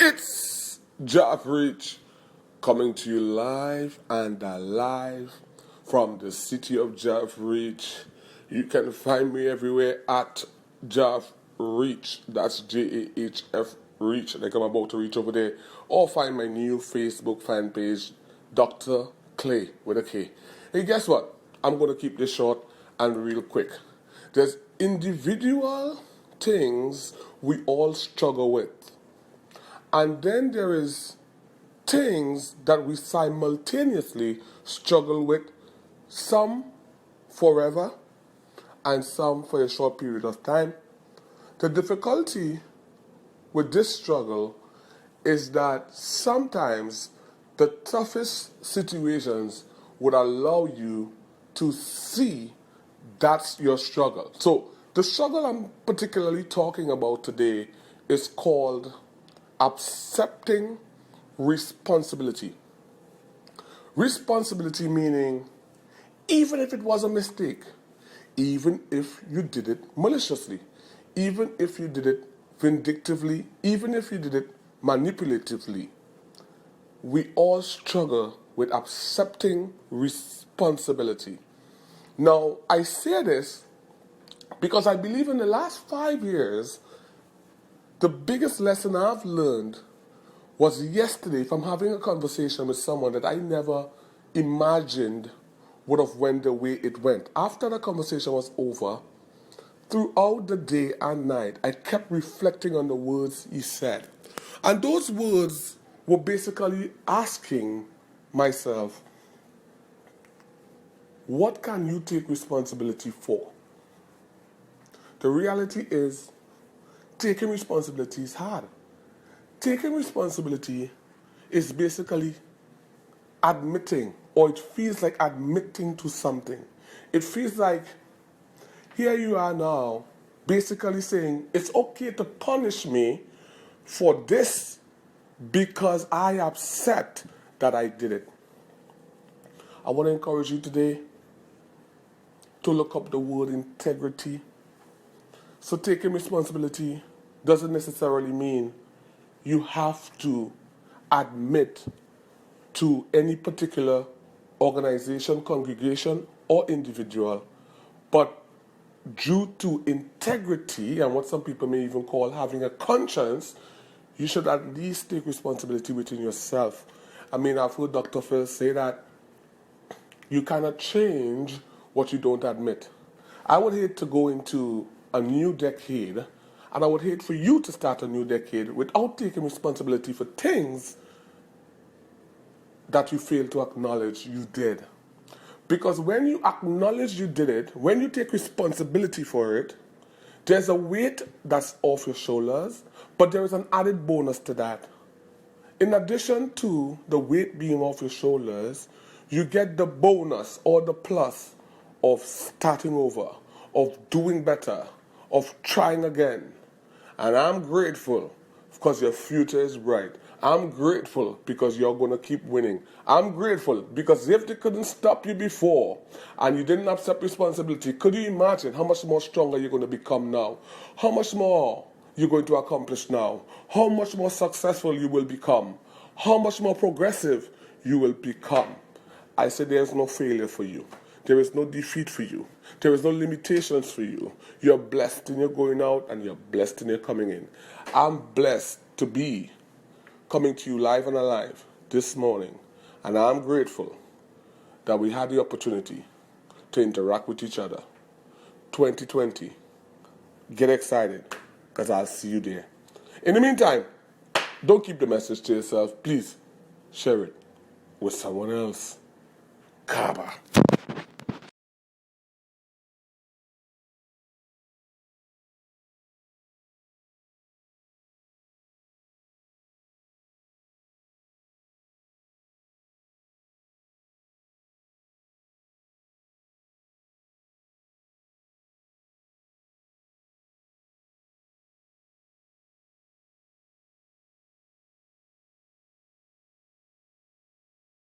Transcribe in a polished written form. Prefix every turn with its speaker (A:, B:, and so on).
A: It's Jeff Reach coming to you live and alive from the city of Jeff Reach. You can find me everywhere at Jeff Reach. That's JAHF Reach, like I'm about to reach over there. Or find my new Facebook fan page, Dr. Clay with a K. Hey, guess what? I'm going to keep this short and real quick. There's individual things we all struggle with. And then there is things that we simultaneously struggle with, some forever and some for a short period of time. The difficulty with this struggle is that sometimes the toughest situations would allow you to see that's your struggle. So the struggle I'm particularly talking about today is called accepting responsibility. Responsibility meaning even if it was a mistake, even if you did it maliciously, even if you did it vindictively, even if you did it manipulatively, we all struggle with accepting responsibility. Now, I say this because I believe in the last 5 years, the biggest lesson I've learned was yesterday from having a conversation with someone that I never imagined would have went the way it went. After the conversation was over, throughout the day and night, I kept reflecting on the words he said. And those words were basically asking myself, what can you take responsibility for? The reality is, taking responsibility is hard. Taking responsibility is basically admitting, or it feels like admitting to something. It feels like here you are now, basically saying it's okay to punish me for this because I accept that I did it. I want to encourage you today to look up the word integrity. So taking responsibility doesn't necessarily mean you have to admit to any particular organization, congregation, or individual, but due to integrity and what some people may even call having a conscience, you should at least take responsibility within yourself. I mean, I've heard Dr. Phil say that you cannot change what you don't admit. I would hate to go into a new decade, and I would hate for you to start a new decade without taking responsibility for things that you failed to acknowledge you did. Because when you acknowledge you did it, when you take responsibility for it, there's a weight that's off your shoulders, but there is an added bonus to that. In addition to the weight being off your shoulders, you get the bonus or the plus of starting over, of doing better, of trying again. And I'm grateful because your future is bright. I'm grateful because you're going to keep winning. I'm grateful because if they couldn't stop you before and you didn't accept responsibility, could you imagine how much more stronger you're going to become now? How much more you're going to accomplish now? How much more successful you will become? How much more progressive you will become? I said there's no failure for you. There is no defeat for you. There is no limitations for you. You're blessed in your going out and you're blessed in your coming in. I'm blessed to be coming to you live and alive this morning. And I'm grateful that we had the opportunity to interact with each other. 2020, get excited because I'll see you there. In the meantime, don't keep the message to yourself. Please share it with someone else. Kaba.